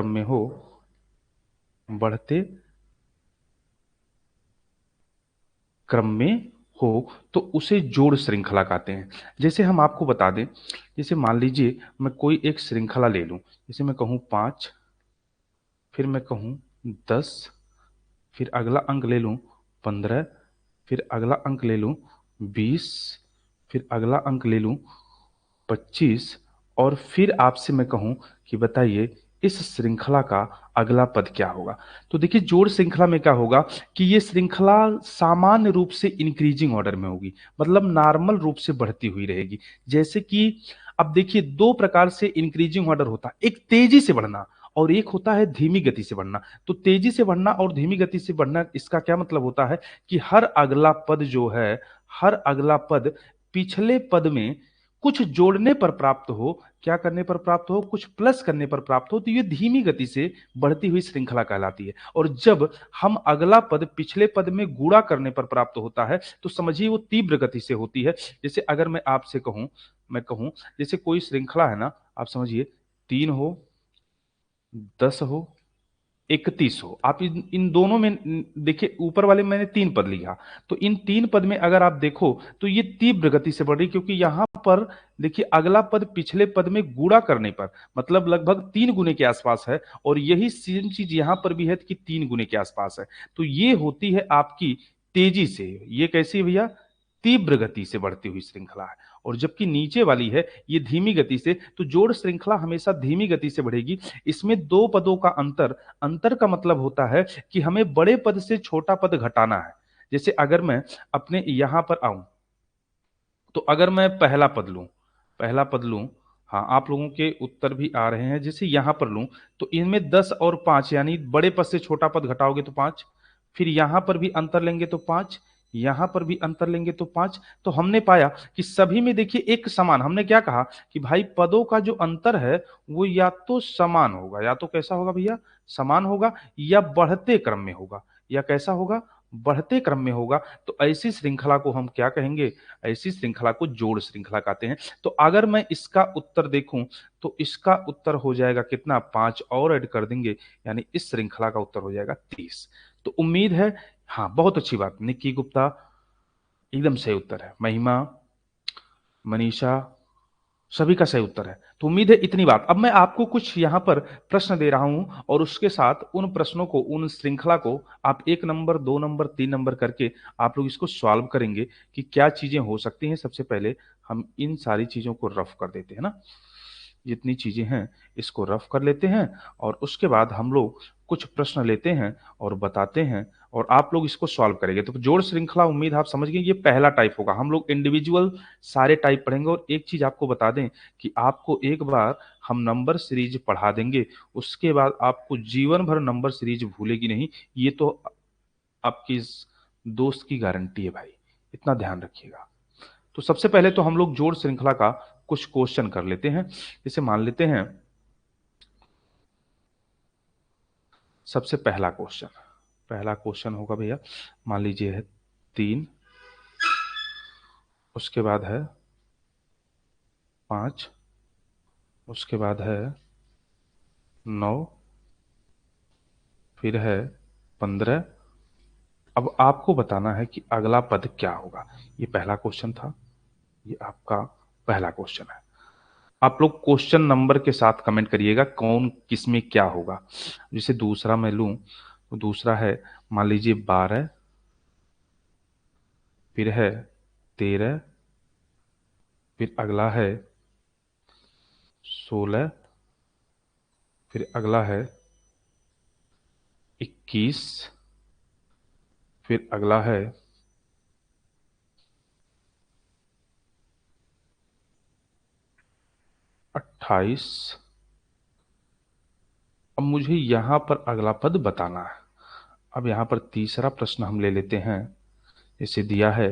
क्रम में हो, बढ़ते क्रम में हो, तो उसे जोड़ श्रृंखला कहते हैं। जैसे हम आपको बता दें, जैसे मान लीजिए मैं कोई एक श्रृंखला ले लूं, जैसे मैं कहूं 5, फिर मैं कहूं 10, फिर अगला अंक ले लूं 15, फिर अगला अंक ले लूं 20, फिर अगला अंक ले लूं 25, और फिर आपसे मैं कहूं कि बताइए इस श्रृंखला का अगला पद क्या होगा। तो देखिए जोड़ श्रृंखला में क्या होगा कि ये श्रृंखला सामान्य रूप से इंक्रीजिंग ऑर्डर में होगी, मतलब नॉर्मल रूप से बढ़ती हुई रहेगी। जैसे कि अब देखिए दो प्रकार से इंक्रीजिंग ऑर्डर होता है, एक तेजी से बढ़ना और एक होता है धीमी गति से बढ़ना। तो तेजी से बढ़ना और धीमी गति से बढ़ना, इसका क्या मतलब होता है कि हर अगला पद जो है, हर अगला पद पिछले पद में कुछ जोड़ने पर प्राप्त हो, क्या करने पर प्राप्त हो, कुछ प्लस करने पर प्राप्त हो, तो ये धीमी गति से बढ़ती हुई श्रृंखला कहलाती है। और जब हम अगला पद पिछले पद में गुणा करने पर प्राप्त होता है तो समझिए वो तीव्र गति से होती है। जैसे अगर मैं आपसे कहूं, मैं कहूं जैसे कोई श्रृंखला है ना, आप समझिए 3 हो, 10 हो, 31 हो, आप इन दोनों में देखिए, ऊपर वाले में मैंने 3 पद लिया, तो इन 3 पद में अगर आप देखो तो ये तीव्र गति से बढ़ रही, क्योंकि यहां पर देखिए अगला पद पिछले पद में गुणा करने पर मतलब लगभग 3 गुने के आसपास है, और यही सेम चीज यहां पर भी है कि 3 गुने के आसपास है। तो ये होती है आपकी तेजी से, ये कैसी है भैया, तीव्र गति से बढ़ती हुई श्रृंखला है। और जबकि नीचे वाली है ये धीमी गति से, तो जोड़ श्रृंखला हमेशा धीमी गति से बढ़ेगी। इसमें दो पदों का अंतर, अंतर का मतलब होता है कि हमें बड़े पद से छोटा पद घटाना है। जैसे अगर मैं अपने यहां पर आऊं, तो अगर मैं पहला पद लूं, पहला पद लूं, हाँ आप लोगों के उत्तर भी आ रहे हैं, जैसे यहां पर लूं तो इनमें 10 और 5, यानी बड़े पद से छोटा पद घटाओगे तो 5, फिर यहां पर भी अंतर लेंगे तो 5, यहां पर भी अंतर लेंगे तो 5। तो हमने पाया कि सभी में देखिए एक समान, हमने क्या कहा कि भाई पदों का जो अंतर है वो या तो समान होगा, या तो कैसा होगा भैया, समान होगा, या बढ़ते क्रम में होगा, या कैसा होगा, बढ़ते क्रम में होगा। तो ऐसी श्रृंखला को हम क्या कहेंगे, ऐसी श्रृंखला को जोड़ श्रृंखला कहते हैं। तो अगर मैं इसका उत्तर देखूं तो इसका उत्तर हो जाएगा कितना, 5 और ऐड कर देंगे, यानी इस श्रृंखला का उत्तर हो जाएगा 30। तो उम्मीद है, हाँ बहुत अच्छी बात, निक्की गुप्ता एकदम सही उत्तर है, महिमा, मनीषा, सभी का सही उत्तर है। तो उम्मीद है इतनी बात। अब मैं आपको कुछ यहाँ पर प्रश्न दे रहा हूं, और उसके साथ उन प्रश्नों को, उन श्रृंखला को आप 1 नंबर, 2 नंबर, 3 नंबर करके आप लोग इसको सॉल्व करेंगे कि क्या चीजें हो सकती हैं। सबसे पहले हम इन सारी चीजों को रफ कर देते हैं ना, जितनी चीजें हैं इसको रफ कर लेते हैं, और उसके बाद हम लोग कुछ प्रश्न लेते हैं और बताते हैं, और आप लोग इसको सॉल्व करेंगे। तो जोड़ श्रृंखला उम्मीद आप समझ गए, ये पहला टाइप होगा। हम लोग इंडिविजुअल सारे टाइप पढ़ेंगे। और एक चीज आपको बता दें कि आपको एक बार हम नंबर सीरीज पढ़ा देंगे, उसके बाद आपको जीवन भर नंबर सीरीज भूलेगी नहीं, ये तो आपकी इस दोस्त की गारंटी है भाई, इतना ध्यान रखिएगा। तो सबसे पहले तो हम लोग जोड़ श्रृंखला का कुछ क्वेश्चन कर लेते हैं। जैसे मान लेते हैं सबसे पहला क्वेश्चन, पहला क्वेश्चन होगा भैया, मान लीजिए है 3, उसके बाद है 5, उसके बाद है 9, फिर है 15। अब आपको बताना है कि अगला पद क्या होगा। ये पहला क्वेश्चन था, ये आपका पहला क्वेश्चन है। आप लोग क्वेश्चन नंबर के साथ कमेंट करिएगा कौन किस में क्या होगा। जैसे दूसरा मैं लूं तो दूसरा है मान लीजिए 12, फिर है 13, फिर अगला है 16, फिर अगला है 21, फिर अगला है 28। अब मुझे यहां पर अगला पद बताना है। अब यहां पर तीसरा प्रश्न हम ले लेते हैं। इसे दिया है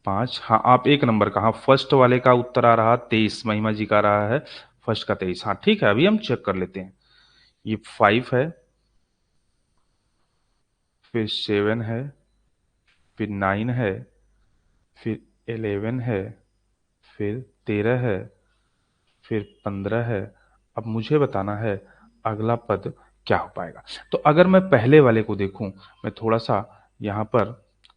5, हाँ आप 1 नंबर का, हाँ फर्स्ट वाले का उत्तर आ रहा 23, महिमा जी का आ रहा है फर्स्ट का 23। हाँ ठीक है, अभी हम चेक कर लेते हैं। ये 5 है, फिर 7 है, फिर 9 है, फिर 11 है, फिर 13 है, फिर 15 है। अब मुझे बताना है अगला पद क्या हो पाएगा। तो अगर मैं पहले वाले को देखूं, मैं थोड़ा सा यहाँ पर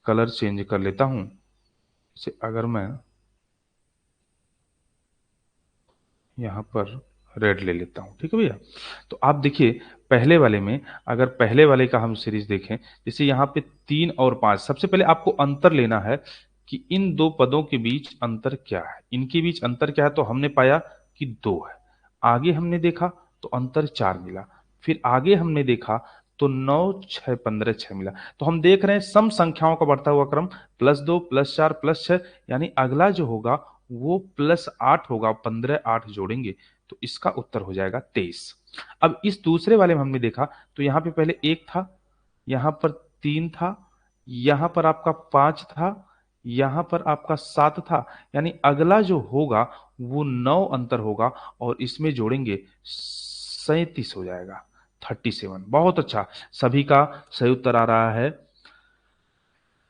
कलर चेंज कर लेता हूं। जैसे अगर मैं यहाँ पर रेड ले लेता हूँ, ठीक है भैया। तो आप देखिए पहले वाले में, अगर पहले वाले का हम सीरीज देखें, जैसे यहाँ पे 3 और 5, सबसे पहले आपको अंतर लेना है कि इन दो पदों के बीच अंतर क्या है। इनके बीच अंतर क्या है, तो हमने पाया कि 2 है। आगे हमने देखा तो अंतर 4 मिला। फिर आगे हमने देखा तो 9 6 15 6 मिला। तो हम देख रहे हैं सम संख्याओं का बढ़ता हुआ क्रम, +2 +4 +6, यानी अगला जो होगा वो +8 होगा। 15 8 जोड़ेंगे तो इसका उत्तर हो जाएगा 23। अब इस दूसरे वाले में हमने देखा तो यहाँ पे पहले 1 था, यहाँ पर 3 था, यहाँ पर आपका 5 था, यहाँ पर आपका 7 था, यानी अगला जो होगा वो 9 अंतर होगा और इसमें जोड़ेंगे 37 हो जाएगा, 37। बहुत अच्छा, सभी का सही उत्तर आ रहा है।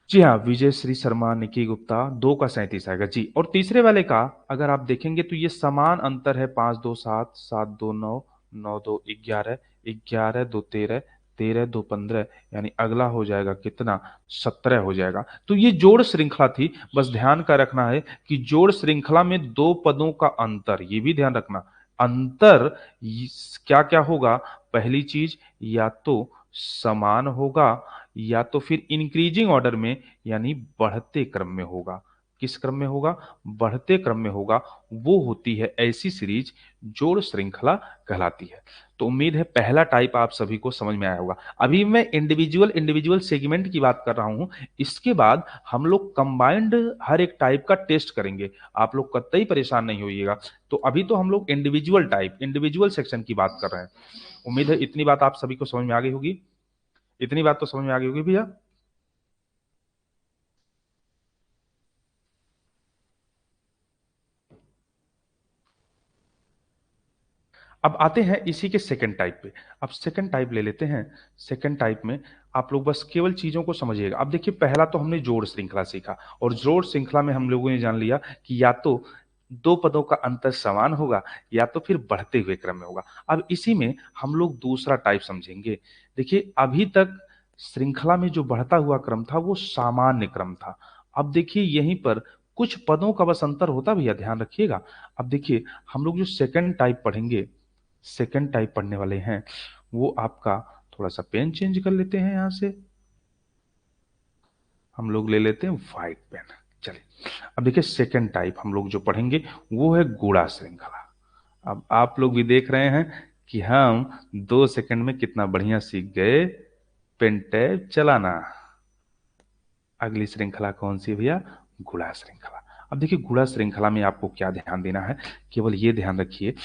जी हाँ, विजय श्री शर्मा, निकी गुप्ता, 2 का 37 आएगा जी। और तीसरे वाले का अगर आप देखेंगे तो ये समान अंतर है, 5 2 7 7 2 9 9 2 11 11 2 13 13 2 15, यानी अगला हो जाएगा कितना, 17 हो जाएगा। तो ये जोड़ श्रृंखला थी। बस ध्यान का रखना है कि जोड़ श्रृंखला में दो पदों का अंतर, ये भी ध्यान रखना, अंतर क्या क्या होगा। पहली चीज, या तो समान होगा या तो फिर इंक्रीजिंग ऑर्डर में, यानी बढ़ते क्रम में होगा। किस क्रम में होगा, बढ़ते क्रम में होगा। वो होती है ऐसी सीरीज जोड़ श्रृंखला कहलाती है। तो उम्मीद है पहला टाइप आप सभी को समझ में आया होगा। अभी मैं इंडिविजुअल इंडिविजुअल सेगमेंट की बात कर रहा हूं, इसके बाद हम लोग कंबाइंड हर एक टाइप का टेस्ट करेंगे। आप लोग कतई परेशान नहीं होइएगा। तो अभी तो हम लोग इंडिविजुअल टाइप इंडिविजुअल सेक्शन की बात कर रहे हैं। उम्मीद है इतनी बात आप सभी को समझ में आ गई होगी। इतनी बात तो समझ में आ गई होगी भैया। अब आते हैं इसी के सेकंड टाइप पे। अब सेकंड टाइप ले लेते हैं। सेकंड टाइप में आप लोग बस केवल चीजों को समझिएगा। अब देखिए पहला तो हमने जोड़ श्रृंखला सीखा, और जोड़ श्रृंखला में हम लोगों ने जान लिया कि या तो दो पदों का अंतर समान होगा या तो फिर बढ़ते हुए क्रम में होगा। अब इसी में हम लोग दूसरा टाइप समझेंगे। देखिए अभी तक श्रृंखला में जो बढ़ता हुआ क्रम था वो सामान्य क्रम था। अब देखिए यहीं पर कुछ पदों का बस अंतर होता भैया, ध्यान रखिएगा। अब देखिए हम लोग जो सेकंड टाइप पढ़ेंगे, सेकंड टाइप पढ़ने वाले हैं, वो आपका, थोड़ा सा पेन चेंज कर लेते हैं, यहां से हम लोग ले लेते हैं व्हाइट पेन। चलिए अब देखिए सेकंड टाइप हम लोग जो पढ़ेंगे वो है गुणा श्रृंखला। अब आप लोग भी देख रहे हैं कि हम 2 सेकंड में कितना बढ़िया सीख गए पेन टैब चलाना। अगली श्रृंखला कौन सी है भैया, गुणा श्रृंखला। अब देखिए गुणा श्रृंखला में आपको क्या ध्यान देना है, केवल ये ध्यान रखिए।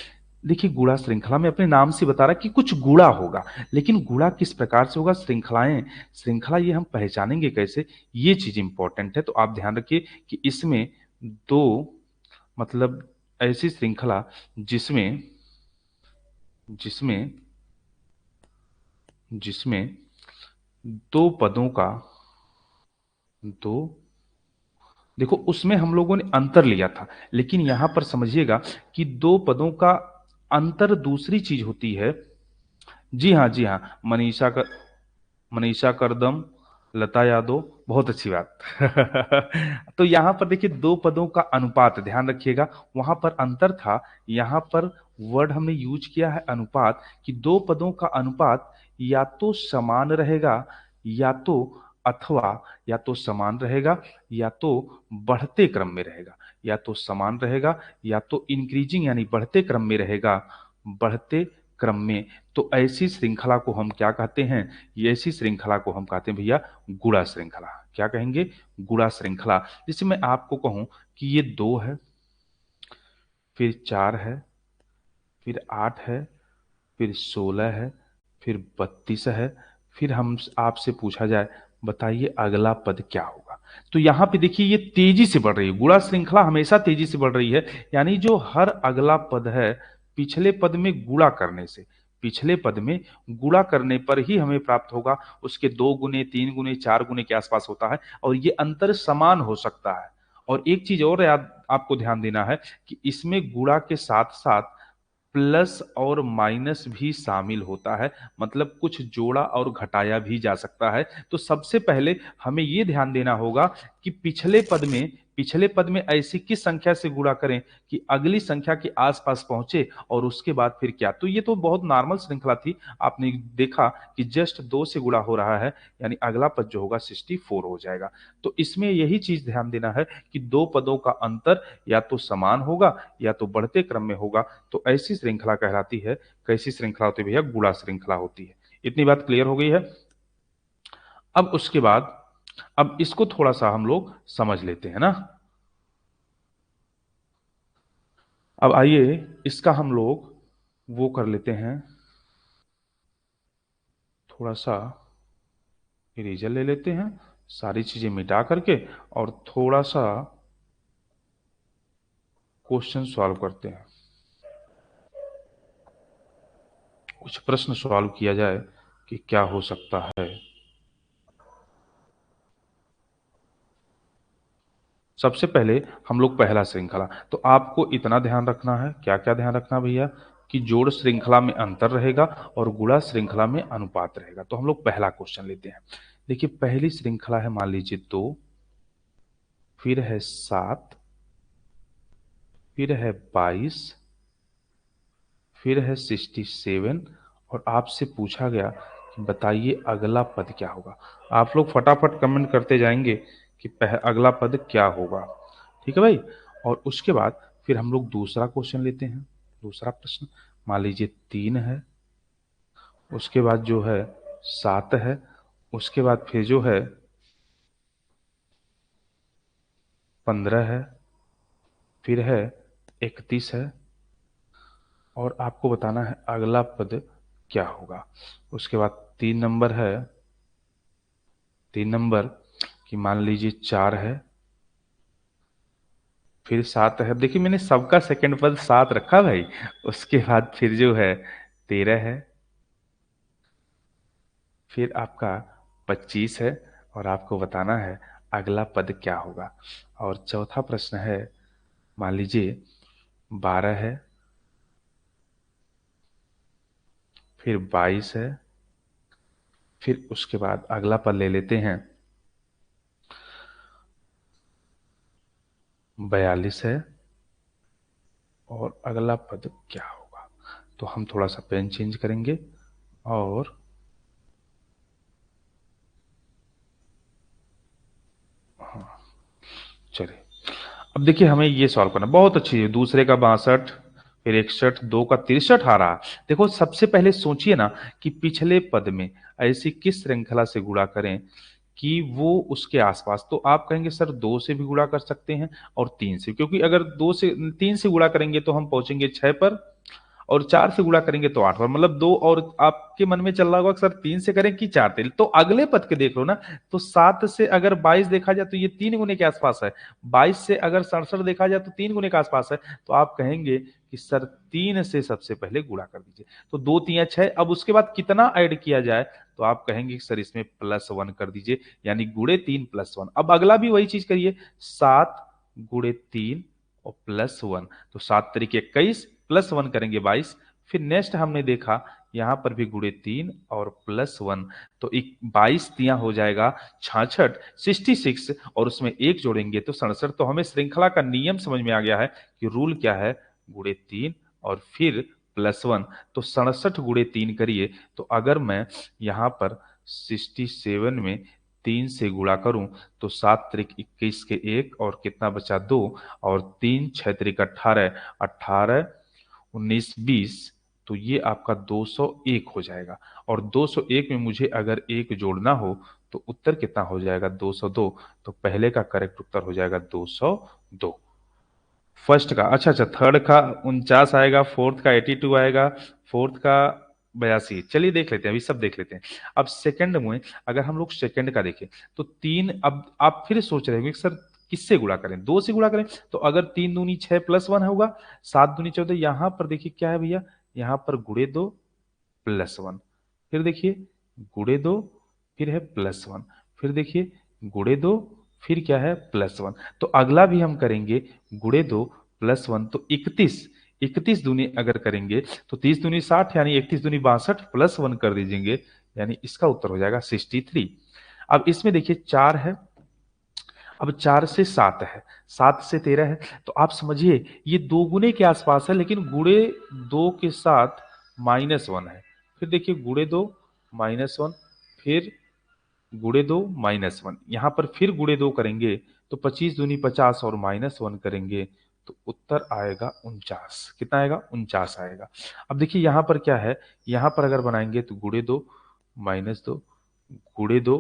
देखिए गुणा श्रृंखला में अपने नाम से बता रहा है कि कुछ गुणा होगा, लेकिन गुणा किस प्रकार से होगा, श्रृंखलाएं, श्रृंखला ये हम पहचानेंगे कैसे, ये चीज इंपॉर्टेंट है। तो आप ध्यान रखिए कि इसमें दो, मतलब ऐसी श्रृंखला जिसमें जिसमें जिसमें दो पदों का, दो, देखो उसमें हम लोगों ने अंतर लिया था, लेकिन यहां पर समझिएगा कि दो पदों का अंतर दूसरी चीज होती है। जी हाँ, जी हाँ, मनीषा करदम, लता यादव, बहुत अच्छी बात। तो यहां पर देखिए दो पदों का अनुपात ध्यान रखिएगा, वहां पर अंतर था, यहां पर वर्ड हमने यूज किया है अनुपात, कि दो पदों का अनुपात या तो समान रहेगा, या तो, अथवा, या तो समान रहेगा या तो बढ़ते क्रम में रहेगा, या तो समान रहेगा या तो इंक्रीजिंग यानी बढ़ते क्रम में रहेगा, बढ़ते क्रम में। तो ऐसी श्रृंखला को हम क्या कहते हैं, ये ऐसी श्रृंखला को हम कहते हैं भैया गुणा श्रृंखला। क्या कहेंगे, गुणा श्रृंखला। जैसे मैं आपको कहूं कि ये 2 है, फिर 4 है, फिर 8 है, फिर 16 है, फिर 32 है, फिर हम आपसे पूछा जाए बताइए अगला पद क्या होगा। तो यहां पे देखिए ये तेजी से बढ़ रही है, गुणा श्रृंखला हमेशा तेजी से बढ़ रही है। यानी जो हर अगला पद है, पिछले पद में गुणा करने से, पिछले पद में गुणा करने पर ही हमें प्राप्त होगा। उसके 2 गुने 3 गुने 4 गुने के आसपास होता है, और ये अंतर समान हो सकता है। और एक चीज और याद आपको ध्यान देना है कि इसमें गुणा के साथ साथ प्लस और माइनस भी शामिल होता है, मतलब कुछ जोड़ा और घटाया भी जा सकता है। तो सबसे पहले हमें ये ध्यान देना होगा कि पिछले पद में ऐसी किस संख्या से गुणा करें कि अगली संख्या के आसपास पहुंचे और उसके बाद फिर क्या। तो ये तो बहुत नॉर्मल श्रृंखला थी, आपने देखा कि जस्ट 2 से गुणा हो रहा है, यानी अगला पद जो होगा 64 हो जाएगा। तो इसमें यही चीज ध्यान देना है कि दो पदों का अंतर या तो समान होगा या तो बढ़ते क्रम में होगा। तो ऐसी श्रृंखला कहलाती है, कैसी श्रृंखला होती है भैया, गुणा श्रृंखला होती है। इतनी बात क्लियर हो गई है। अब उसके बाद अब इसको थोड़ा सा हम लोग समझ लेते हैं ना। अब आइए इसका हम लोग वो कर लेते हैं, थोड़ा सा इरेजर ले लेते हैं, सारी चीजें मिटा करके, और थोड़ा सा क्वेश्चन सॉल्व करते हैं, कुछ प्रश्न सॉल्व किया जाए कि क्या हो सकता है। सबसे पहले हम लोग पहला श्रृंखला, तो आपको इतना ध्यान रखना है, क्या क्या ध्यान रखना भैया, कि जोड़ श्रृंखला में अंतर रहेगा और गुणा श्रृंखला में अनुपात रहेगा। तो हम लोग पहला क्वेश्चन लेते हैं। देखिए पहली श्रृंखला है, मान लीजिए 2, फिर है 7, फिर है 22, फिर है 67, और आपसे पूछा गया कि बताइए अगला पद क्या होगा। आप लोग फटाफट कमेंट करते जाएंगे कि अगला पद क्या होगा, ठीक है भाई। और उसके बाद फिर हम लोग दूसरा क्वेश्चन लेते हैं, दूसरा प्रश्न। मान लीजिए 3 है, उसके बाद जो है 7 है, उसके बाद फिर जो है 15 है, फिर है 31 है, और आपको बताना है अगला पद क्या होगा। उसके बाद 3 नंबर है, 3 नंबर कि मान लीजिए 4 है, फिर 7 है। देखिए मैंने सबका सेकंड पद 7 रखा भाई। उसके बाद फिर जो है 13 है, फिर आपका 25 है, और आपको बताना है अगला पद क्या होगा। और चौथा प्रश्न है, मान लीजिए 12 है, फिर 22 है, फिर उसके बाद अगला पद ले लेते हैं 42 है, और अगला पद क्या होगा। तो हम थोड़ा सा पेन चेंज करेंगे, और चलिए अब देखिए हमें ये सॉल्व करना बहुत अच्छी है। दूसरे का 62, फिर 61, दो का 63 आ रहा। देखो सबसे पहले सोचिए ना कि पिछले पद में ऐसी किस श्रृंखला से गुणा करें कि वो उसके आसपास। तो आप कहेंगे सर 2 से भी गुणा कर सकते हैं और 3 से, क्योंकि अगर 2 से 3 से गुणा करेंगे तो हम पहुंचेंगे 6 पर, और 4 से गुणा करेंगे तो 8 पर, मतलब 2। और आपके मन में चल रहा होगा सर 3 से करें कि 4 से, तो अगले पद के देख लो ना। तो 7 से अगर 22 देखा जाए तो ये 3 गुने के आसपास है। 22 से अगर 67 देखा जाए तो 3 गुने के आसपास है। तो आप कहेंगे कि सर 3 से सबसे पहले गुणा कर दीजिए। तो 2 3 6, अब उसके बाद कितना ऐड किया जाए, तो आप कहेंगे कि सर इसमें +1 कर दीजिए, यानी गुणे 3 +1। अब अगला भी वही चीज करिए, 7 गुणे 3 और +1, तो 7 तरीके 21, +1 करेंगे 22। फिर नेक्स्ट हमने देखा यहां पर भी गुणे 3 और +1, तो 22 तिया हो जाएगा 66, 66, और उसमें एक जोड़ेंगे तो 67। तो हमें श्रृंखला का नियम समझ में आ गया है कि रूल क्या है, गुणे 3 और फिर +1। तो 67 गुणे 3 करिए, तो अगर मैं यहाँ पर 67 में 3 से गुणा करूं तो 7 त्रिक 21 के एक, और कितना बचा 2, और 3 6 त्रिक 18, 18 19 20, तो ये आपका 201 हो जाएगा। और 201 में मुझे अगर एक जोड़ना हो तो उत्तर कितना हो जाएगा, 202। तो पहले का करेक्ट उत्तर हो जाएगा 202। फर्स्ट का, अच्छा अच्छा, थर्ड का 49 आएगा, फोर्थ का 82 आएगा, फोर्थ का 82। चलिए देख लेते हैं, अभी सब देख लेते हैं। अब सेकंड में अगर हम लोग सेकंड का देखें तो 3, अब आप फिर सोच रहे होंगे कि सर किससे गुणा करें, 2 से गुणा करें। तो अगर 3 दूनी 6 +1 होगा, 7 दूनी 14, यहां पर देखिए क्या है भैया, यहां पर गुणे 2 +1, फिर देखिए गुणे 2, फिर है +1, फिर देखिए गुणे 2, फिर क्या है +1। तो अगला भी हम करेंगे गुणे 2 +1, तो 31, 31 दूनी अगर करेंगे तो 30 दूनी 60 यानी 31 दूनी 62 प्लस 1 कर दीजिएंगे, यानी इसका उत्तर हो जाएगा 63। अब इसमें देखिए 4 है, अब 4 से 7 है, 7 से 13 है, तो आप समझिए ये दो गुने के आसपास है, लेकिन गुणे 2 के साथ -1 है। फिर देखिए गुणे 2 -1, फिर गुणे 2 -1, यहां पर फिर गुणे 2 करेंगे तो 25 दूनी 50 और -1 करेंगे तो उत्तर आएगा 49। कितना आएगा? 49 आएगा। अब देखिए यहां पर क्या है, यहां पर अगर बनाएंगे तो गुणे 2 -2, गुणे 2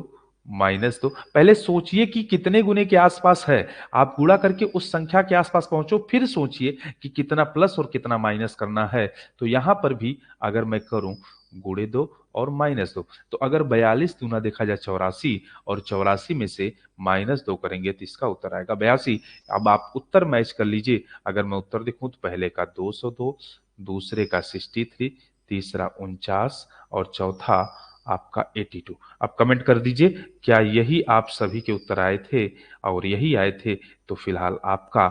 -2। पहले सोचिए कि कितने गुने के आसपास है, आप गुणा करके उस संख्या के आसपास पहुंचो, फिर सोचिए कि कितना प्लस और कितना माइनस करना है। तो यहां पर भी अगर मैं करूं गुणे 2 और -2, तो अगर 42 दूना देखा जाए 84 और 84 में से -2 करेंगे तो इसका उत्तर आएगा 82। अब आप उत्तर मैच कर लीजिए। अगर मैं उत्तर देखूं तो पहले का 202, दूसरे का 63, तीसरा 49 और चौथा आपका 82। अब कमेंट कर दीजिए क्या यही आप सभी के उत्तर आए थे, और यही आए थे तो फिलहाल आपका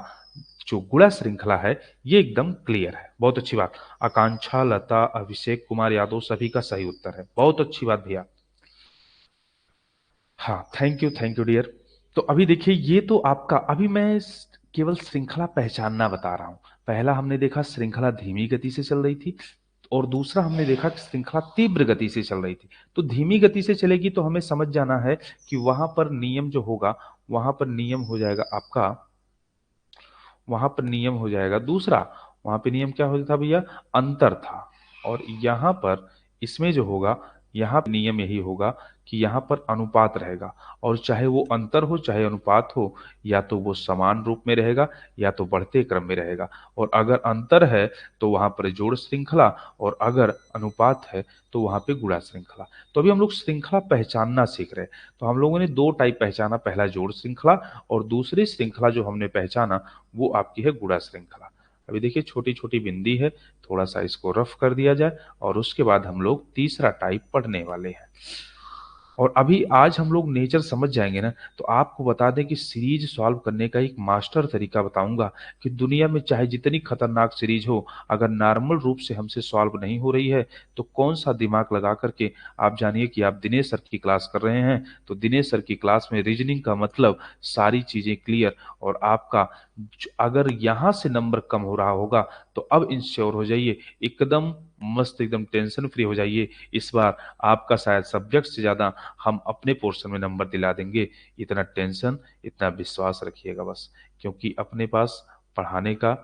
जो गुणा श्रृंखला है ये एकदम क्लियर है। बहुत अच्छी बात। आकांक्षा, लता, अभिषेक कुमार यादव सभी का सही उत्तर है। बहुत अच्छी बात भैया। हाँ, थैंक यू डियर। तो अभी देखिए ये तो आपका, अभी मैं केवल श्रृंखला पहचानना बता रहा हूं। पहला हमने देखा श्रृंखला धीमी गति से चल रही थी, और दूसरा हमने देखा कि श्रृंखला तीव्र गति से चल रही थी। तो धीमी गति से चलेगी तो हमें समझ जाना है कि वहां पर नियम जो होगा, वहां पर नियम हो जाएगा आपका, वहां पर नियम हो जाएगा दूसरा। वहां पे नियम क्या होता था भैया? अंतर था। और यहां पर इसमें जो होगा, यहाँ पे नियम यही होगा कि यहाँ पर अनुपात रहेगा, और चाहे वो अंतर हो चाहे अनुपात हो, या तो वो समान रूप में रहेगा या तो बढ़ते क्रम में रहेगा। और अगर अंतर है तो वहां पर जोड़ श्रृंखला, और अगर अनुपात है तो वहां पे गुणा श्रृंखला। तो अभी हम लोग श्रृंखला पहचानना सीख रहे हैं। तो हम लोगों ने दो टाइप पहचाना, पहला जोड़ श्रृंखला, और दूसरी श्रृंखला जो हमने पहचाना वो आपकी है गुणा श्रृंखला। अभी देखिए छोटी छोटी बिंदी है, थोड़ा सा इसको रफ कर दिया जाए, और उसके बाद हम लोग तीसरा टाइप पढ़ने वाले हैं। और अभी आज हम लोग नेचर समझ जाएंगे ना, तो आपको बता दें कि सीरीज सॉल्व करने का एक मास्टर तरीका बताऊंगा कि दुनिया में चाहे जितनी खतरनाक सीरीज हो, अगर नॉर्मल रूप से हमसे सॉल्व नहीं हो रही है तो कौन सा दिमाग लगा करके, आप जानिए कि आप दिनेश सर की क्लास कर रहे हैं, तो दिनेश सर की क्लास में रीजनिंग का मतलब सारी चीजें क्लियर। और आपका अगर यहाँ से नंबर कम हो रहा होगा तो अब इंश्योर हो जाइए, एकदम मस्त, एकदम टेंशन फ्री हो जाइए। इस बार आपका शायद सब्जेक्ट से ज्यादा हम अपने पोर्शन में नंबर दिला देंगे। इतना टेंशन, इतना विश्वास रखिएगा बस, क्योंकि अपने पास पढ़ाने का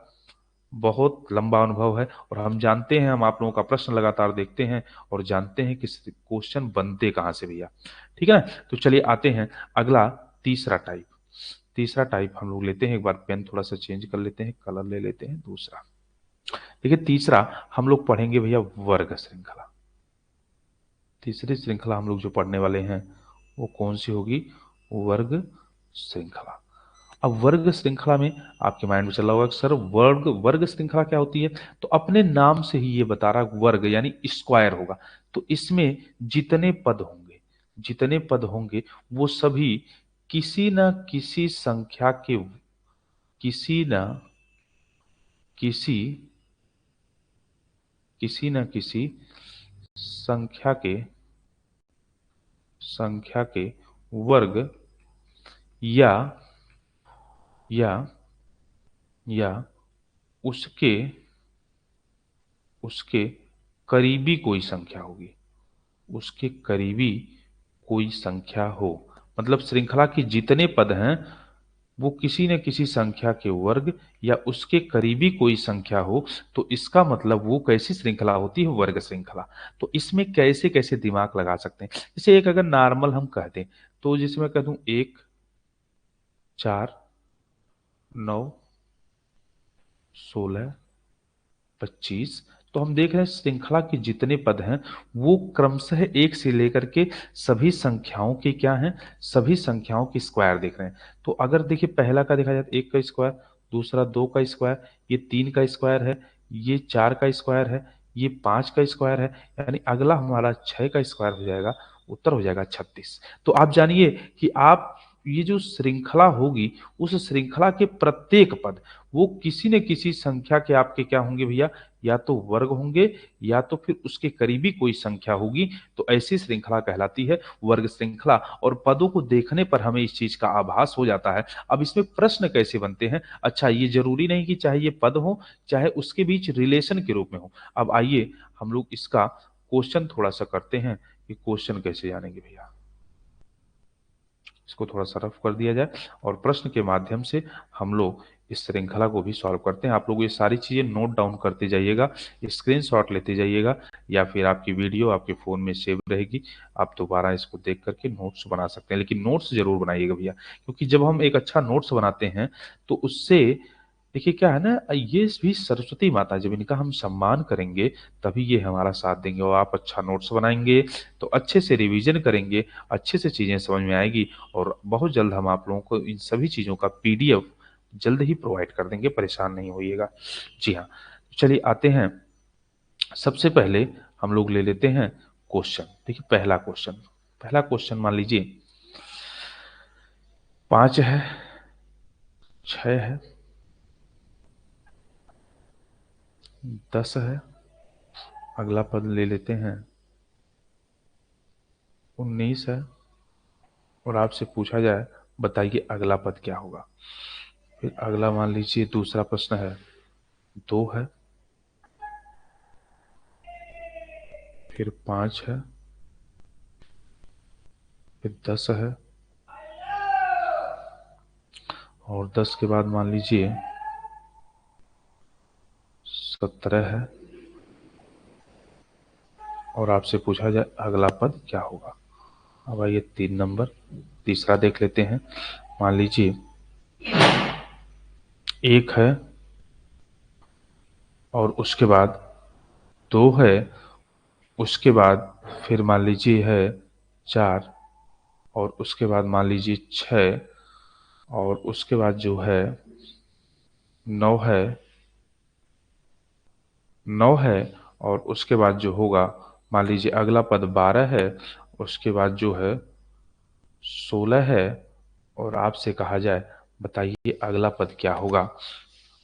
बहुत लंबा अनुभव है, और हम जानते हैं, हम आप लोगों का प्रश्न लगातार देखते हैं और जानते हैं कि क्वेश्चन बनते कहाँ से भैया। ठीक है ना? तो चलिए आते हैं अगला, तीसरा टाइप। तीसरा टाइप हम लोग लेते हैं, एक बार पेन थोड़ा सा चेंज कर लेते हैं, कलर ले लेते हैं दूसरा। देखिए तीसरा हम लोग पढ़ेंगे भैया वर्ग श्रृंखला। तीसरी श्रृंखला हम लोग जो पढ़ने वाले हैं वो कौन सी होगी? वर्ग श्रृंखला। अब वर्ग श्रृंखला में आपके माइंड में चल रहा होगा कि सर वर्ग वर्ग श्रृंखला क्या होती है? तो अपने नाम से ही ये बता रहा है, वर्ग यानी स्क्वायर होगा। तो इसमें जितने पद होंगे, जितने पद होंगे वो सभी किसी न किसी संख्या के, किसी न किसी किसी न किसी संख्या के, संख्या के वर्ग, या या या उसके उसके करीबी कोई संख्या होगी, उसके करीबी कोई संख्या हो। मतलब श्रृंखला के जितने पद हैं वो किसी न किसी संख्या के वर्ग या उसके करीबी कोई संख्या हो, तो इसका मतलब वो कैसी श्रृंखला होती है? वर्ग श्रृंखला। तो इसमें कैसे कैसे दिमाग लगा सकते हैं? जैसे एक अगर नॉर्मल हम कह दें, तो जैसे मैं कह दूं 1, 4, 9, 16, 25, तो हम देख रहे हैं श्रृंखला के जितने पद हैं वो क्रमशः एक से लेकर के सभी संख्याओं के क्या हैं? सभी संख्याओं की स्क्वायर देख रहे हैं। तो अगर देखिए पहला का देखा जाए तो 1 का स्क्वायर, दूसरा 2 का स्क्वायर, ये 3 का स्क्वायर है, ये 4 का स्क्वायर है, ये 5 का स्क्वायर है, यानी अगला हमारा 6 का स्क्वायर हो जाएगा। उत्तर हो जाएगा 36। तो आप जानिए कि आप ये जो श्रृंखला होगी, उस श्रृंखला के प्रत्येक पद वो किसी न किसी संख्या के आपके क्या होंगे भैया, या तो वर्ग होंगे या तो फिर उसके करीबी कोई संख्या होगी। तो ऐसी श्रृंखला कहलाती है वर्ग श्रृंखला, और पदों को देखने पर हमें इस चीज का आभास हो जाता है। अब इसमें प्रश्न कैसे बनते हैं? अच्छा, ये जरूरी नहीं कि चाहे ये पद हो चाहे उसके बीच रिलेशन के रूप में हो। अब आइए हम लोग इसका क्वेश्चन थोड़ा सा करते हैं कि क्वेश्चन कैसे जानेंगे भैया। इसको थोड़ा सा रफ कर दिया जाए और प्रश्न के माध्यम से हम लोग इस श्रृंखला को भी सॉल्व करते हैं। आप लोग ये सारी चीजें नोट डाउन करते जाइएगा, स्क्रीनशॉट लेते जाइएगा, या फिर आपकी वीडियो आपके फोन में सेव रहेगी, आप दोबारा इसको देख करके नोट्स बना सकते हैं। लेकिन नोट्स जरूर बनाइएगा भैया, क्योंकि जब हम एक अच्छा नोट्स बनाते हैं तो उससे देखिए क्या है ना, ये भी सरस्वती माता, जब इनका हम सम्मान करेंगे तभी ये हमारा साथ देंगे। और आप अच्छा नोट्स बनाएंगे तो अच्छे से रिवीजन करेंगे, अच्छे से चीजें समझ में आएगी, और बहुत जल्द हम आप लोगों को इन सभी चीजों का पीडीएफ जल्द ही प्रोवाइड कर देंगे, परेशान नहीं होइएगा। जी हाँ, चलिए आते हैं। सबसे पहले हम लोग ले लेते हैं क्वेश्चन। देखिए पहला क्वेश्चन मान लीजिए 5 है, 6 है, 10 है, अगला पद ले लेते हैं 19 है, और आपसे पूछा जाए बताइए अगला पद क्या होगा। फिर अगला मान लीजिए दूसरा प्रश्न है 2 है, फिर 5 है, फिर 10 है, और 10 के बाद मान लीजिए 17 है, और आपसे पूछा जाए अगला पद क्या होगा। अब आइए 3 नंबर, तीसरा देख लेते हैं। मान लीजिए 1 है, और उसके बाद 2 है, उसके बाद फिर मान लीजिए है 4, और उसके बाद मान लीजिए 6, और उसके बाद जो है 9 है, 9 है, और उसके बाद जो होगा मान लीजिए अगला पद 12 है, उसके बाद जो है 16 है, और आपसे कहा जाए बताइए अगला पद क्या होगा।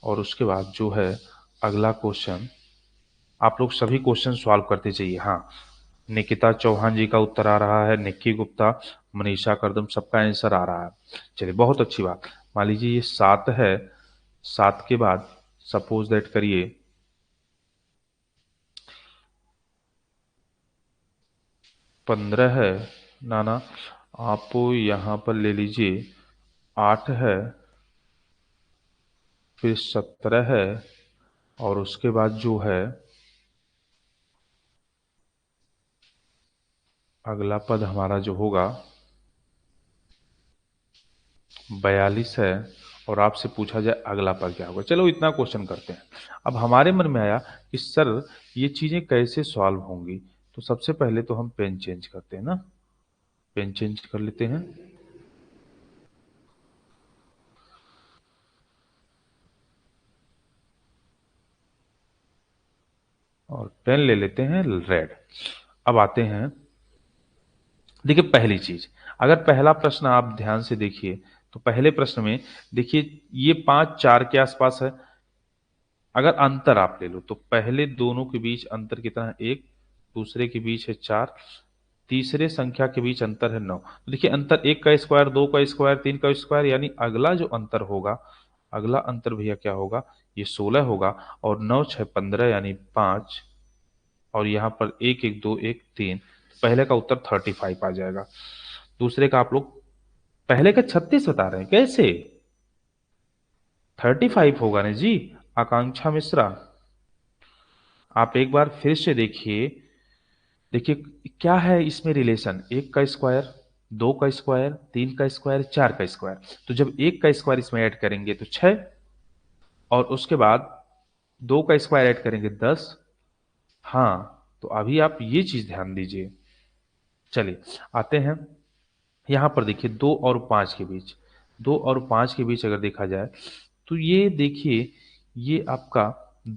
और उसके बाद जो है अगला क्वेश्चन, आप लोग सभी क्वेश्चन सॉल्व करते जाइए। हाँ, निकिता चौहान जी का उत्तर आ रहा है, निक्की गुप्ता, मनीषा करदम, सबका आंसर आ रहा है। चलिए बहुत अच्छी बात। मान लीजिए ये 7 है, 7 के बाद सपोज दैट करिए 15 है, ना ना, आप यहाँ पर ले लीजिए 8 है, फिर 17 है, और उसके बाद जो है अगला पद हमारा जो होगा 42 है, और आपसे पूछा जाए अगला पद क्या होगा। चलो इतना क्वेश्चन करते हैं। अब हमारे मन में आया कि सर ये चीजें कैसे सॉल्व होंगी, तो सबसे पहले तो हम पेन चेंज करते हैं ना, पेन चेंज कर लेते हैं। और पेन ले लेते हैं रेड। अब आते हैं, देखिए पहली चीज, अगर पहला प्रश्न आप ध्यान से देखिए तो पहले प्रश्न में देखिए ये 5 4 के आसपास है। अगर अंतर आप ले लो तो पहले दोनों के बीच अंतर कितना है 1, दूसरे के बीच है 4, तीसरे संख्या के बीच अंतर है 9। तो देखिए अंतर 1 का स्क्वायर, 2 का स्क्वायर, 3 का स्क्वायर, यानी अगला जो अंतर होगा, अगला अंतर भैया क्या होगा, ये 16 होगा। और 9 6 15 यानी 5, और यहाँ पर 1 1 2 1 3, पहले का उत्तर 35 आ जाएगा। दूसरे का आप लोग पहले का 36 बता रहे हैं, कैसे 35 होगा ना जी। आकांक्षा मिश्रा, आप एक बार फिर से देखिए, देखिए क्या है इसमें रिलेशन, 1 का स्क्वायर, 2 का स्क्वायर, 3 का स्क्वायर, 4 का स्क्वायर। तो जब 1 का स्क्वायर इसमें ऐड करेंगे तो 6, और उसके बाद 2 का स्क्वायर ऐड करेंगे 10। हाँ, तो अभी आप ये चीज ध्यान दीजिए। चलिए आते हैं यहां पर, देखिए 2 और 5 के बीच, 2 और 5 के बीच अगर देखा जाए तो ये देखिए, ये आपका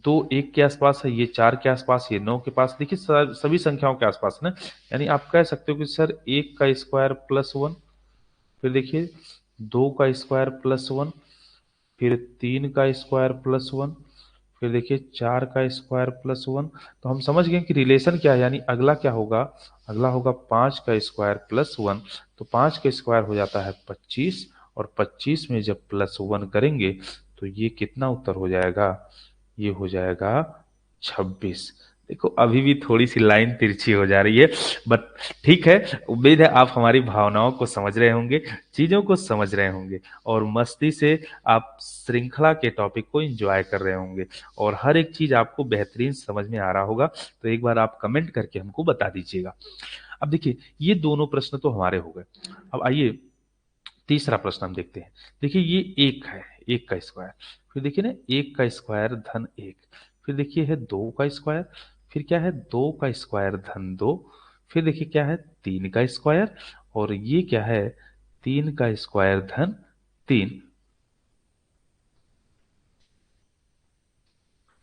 2 1 के आसपास है, ये 4 के आसपास, ये 9 के पास, देखिए सभी संख्याओं के आसपास ना। यानी आप कह सकते हो कि सर 1 का स्क्वायर प्लस 1, फिर देखिए 2 का स्क्वायर प्लस 1, फिर 3 का स्क्वायर प्लस 1, फिर देखिए 4 का स्क्वायर प्लस 1। तो हम समझ गए कि रिलेशन क्या है, यानी अगला क्या होगा, अगला होगा 5 का स्क्वायर प्लस 1। तो 5 का स्क्वायर हो जाता है 25, और 25 में जब प्लस 1 करेंगे तो ये कितना उत्तर हो जाएगा, ये हो जाएगा 26। देखो अभी भी थोड़ी सी लाइन तिरछी हो जा रही है, बट ठीक है। उम्मीद है आप हमारी भावनाओं को समझ रहे होंगे, चीजों को समझ रहे होंगे, और मस्ती से आप श्रृंखला के टॉपिक को एंजॉय कर रहे होंगे, और हर एक चीज आपको बेहतरीन समझ में आ रहा होगा। तो एक बार आप कमेंट करके हमको बता दीजिएगा। अब देखिए ये दोनों प्रश्न तो हमारे हो गए। अब आइए तीसरा प्रश्न हम देखते हैं। देखिए ये एक है, एक का स्क्वायर, फिर देखिए ना एक का स्क्वायर धन एक, फिर देखिए है दो का स्क्वायर, फिर क्या है दो का स्क्वायर धन दो, फिर देखिए क्या है तीन का स्क्वायर, और ये क्या है तीन का स्क्वायर धन तीन,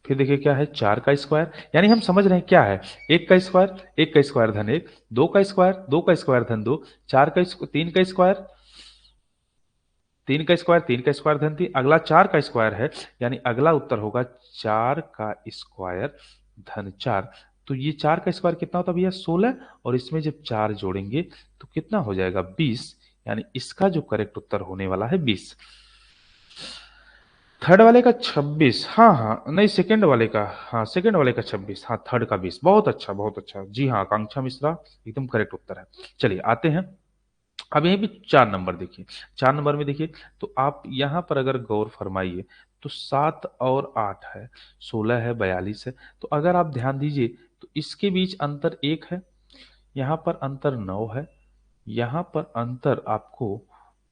फिर देखिए क्या है चार का स्क्वायर। यानी हम समझ रहे हैं क्या है, एक का स्क्वायर धन एक, दो का स्क्वायर धन दो, तीन का स्क्वायर, तीन का स्क्वायर धन तीन, अगला चार का स्क्वायर है, यानी अगला उत्तर होगा चार का स्क्वायर धन चार। तो ये चार का स्क्वायर कितना होता है भैया 16, और इसमें जब चार जोड़ेंगे तो कितना हो जाएगा 20, यानी इसका जो करेक्ट उत्तर होने वाला है 20। थर्ड वाले का 26, हाँ हाँ नहीं सेकंड वाले का, हाँ सेकंड वाले का 26, हाँ थर्ड का 20। बहुत अच्छा बहुत अच्छा, जी हाँ आकांक्षा मिश्रा, एकदम करेक्ट उत्तर है। चलिए आते हैं, अब यहीं पे 4 नंबर देखिए। 4 नंबर में देखिए, तो आप यहां पर अगर गौर फरमाइए तो 7 और 8 है, 16 है, 42 है। तो अगर आप ध्यान दीजिए तो इसके बीच अंतर 1 है, यहाँ पर अंतर 9 है, यहाँ पर अंतर आपको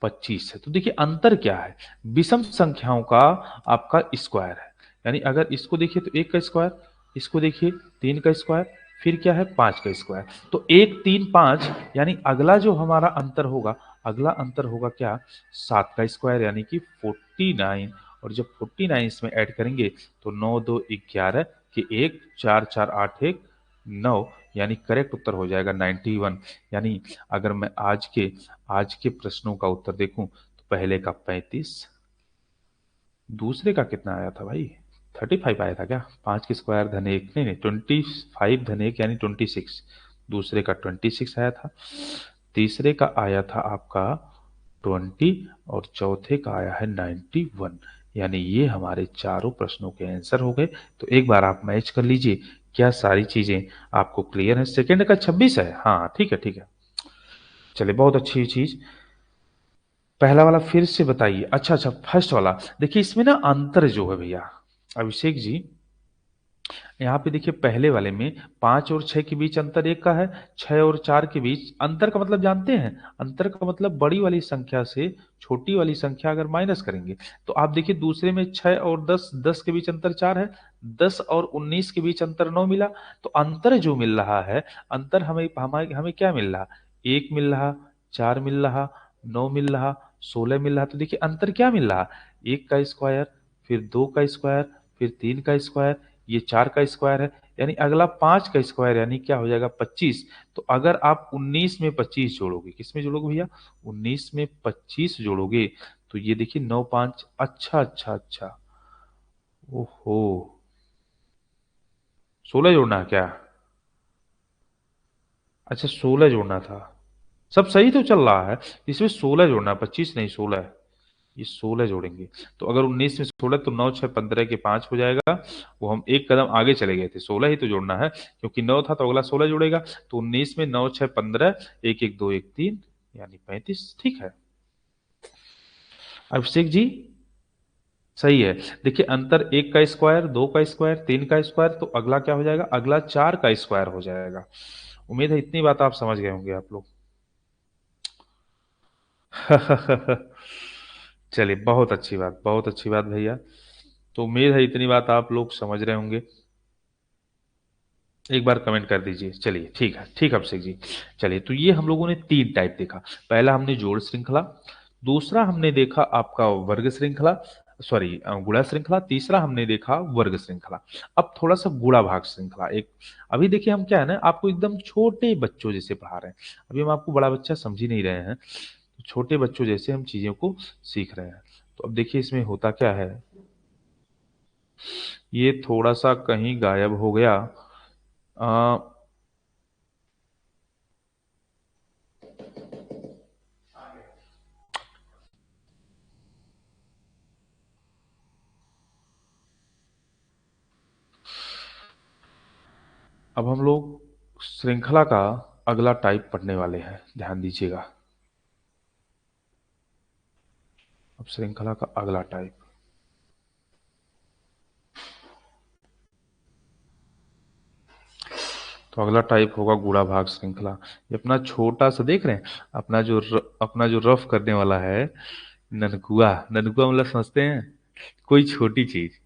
25 है। तो देखिए अंतर क्या है, विषम संख्याओं का आपका स्क्वायर है। यानी अगर इसको देखिए तो एक का स्क्वायर, इसको देखिए तीन का स्क्वायर, फिर क्या है पांच का स्क्वायर। तो एक तीन पांच, यानी अगला जो हमारा अंतर होगा, अगला अंतर होगा क्या 7 का स्क्वायर, यानी कि 49। और जब 49 इसमें ऐड करेंगे तो 9 2 11 कि एक चार चार आठ एक 9, यानी करेक्ट उत्तर हो जाएगा 91। यानी अगर मैं आज के प्रश्नों का उत्तर देखूं तो पहले का 35, दूसरे का कितना आया था भाई 35 आया था क्या, पांच के स्क्वायर धन एक, नहीं नहीं 25 धन एक यानी 26, दूसरे का 26 आया था, तीसरे का आया था आपका 20, और चौथे का आया है 91। यानी ये हमारे चारों प्रश्नों के आंसर हो गए। तो एक बार आप मैच कर लीजिए, क्या सारी चीजें आपको क्लियर है। सेकंड का 26 है, हाँ ठीक है ठीक है। चलिए बहुत अच्छी चीज। पहला वाला फिर से बताइए, अच्छा अच्छा फर्स्ट वाला देखिए, इसमें ना अंतर जो है भैया अभिषेक जी, यहाँ पे देखिए पहले वाले में 5 और 6 के बीच अंतर एक का है, 6 और 4 के बीच अंतर का मतलब जानते हैं, अंतर का मतलब बड़ी वाली संख्या से छोटी वाली संख्या अगर माइनस करेंगे। तो आप देखिए दूसरे में 6 और 10, 10 के बीच अंतर 4 है, 10 और 19 के बीच अंतर 9 मिला। तो अंतर जो मिल रहा है, अंतर हमें हमें हमें क्या मिल रहा, एक मिल रहा, चार मिल रहा, 9 मिल रहा, 16 मिल रहा। तो देखिए अंतर क्या मिल रहा, एक का स्क्वायर, फिर दो का स्क्वायर, फिर तीन का स्क्वायर, ये चार का स्क्वायर है, यानी अगला पांच का स्क्वायर, यानी क्या हो जाएगा 25। तो अगर आप 19 में 25 जोड़ोगे, किस में जोड़ोगे भैया 19 में 25 जोड़ोगे, तो ये देखिए 9 5, अच्छा अच्छा अच्छा, ओहो 16 जोड़ना है क्या, अच्छा 16 जोड़ना था, सब सही तो चल रहा है, इसमें 16 जोड़ना है, 25 नहीं 16 है, ये 16 जोड़ेंगे। तो अगर 19 में 16, तो 9 6 15 के 5 हो जाएगा। वो हम एक कदम आगे चले गए थे, 16 ही तो जोड़ना है, क्योंकि 9 था तो अगला 16 जोड़ेगा। तो 19 में 9 6 15, एक एक दो एक तीन, यानी 35। ठीक है अभिषेक जी, सही है। देखिए अंतर एक का स्क्वायर, दो का स्क्वायर, तीन का स्क्वायर, तो अगला क्या हो जाएगा, अगला चार का स्क्वायर हो जाएगा। उम्मीद है इतनी बात आप समझ गए होंगे आप लोग। चलिए बहुत अच्छी बात भैया। तो उम्मीद है इतनी बात आप लोग समझ रहे होंगे। एक बार कमेंट कर दीजिए। चलिए ठीक है अभिषेक जी। चलिए तो ये हम लोगों ने तीन टाइप देखा। पहला हमने जोड़ श्रृंखला, दूसरा हमने देखा आपका वर्ग श्रृंखला, सॉरी गुणा श्रृंखला, तीसरा हमने देखा वर्ग श्रृंखला। अब थोड़ा सा गुणा भाग श्रृंखला एक, अभी देखिए हम क्या है ना आपको एकदम छोटे बच्चों जैसे पढ़ा रहे हैं, अभी हम आपको बड़ा बच्चा समझ ही नहीं रहे हैं। छोटे बच्चों जैसे हम चीज़ों को सीख रहे हैं। तो अब देखिए इसमें होता क्या है, ये थोड़ा-सा कहीं गायब हो गया। अ, अब हम लोग श्रृंखला का अगला टाइप पढ़ने वाले हैं, ध्यान दीजिएगा। अब श्रृंखला का अगला टाइप, तो अगला टाइप होगा गुणा भाग श्रृंखला। ये अपना छोटा सा देख रहे हैं, अपना जो रफ करने वाला है, ननकुआ। ननकुआ मतलब समझते हैं, कोई छोटी चीज।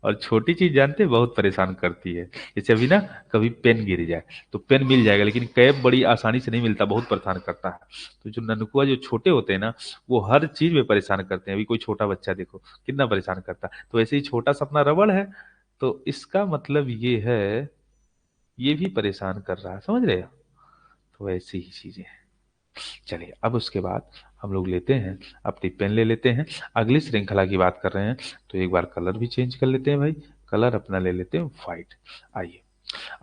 और छोटी चीज जानते हैं बहुत परेशान करती है। जैसे अभी ना, कभी पेन गिर जाए तो पेन मिल जाएगा, लेकिन कैप बड़ी आसानी से नहीं मिलता, बहुत परेशान करता है। तो जो ननकुआ जो छोटे होते हैं ना, वो हर चीज में परेशान करते हैं। अभी कोई छोटा बच्चा देखो कितना परेशान करता है, तो ऐसे ही छोटा सा अपना रबड़ है। तो इसका मतलब ये है, ये भी परेशान कर रहा है, समझ रहे हो। तो ऐसी ही चीजें हैं। चलिए अब उसके बाद हम लोग लेते हैं, अपनी पेन ले लेते हैं। अगली श्रृंखला की बात कर रहे हैं, तो एक बार कलर भी चेंज कर लेते हैं भाई। कलर अपना ले लेते हैं व्हाइट। आइए,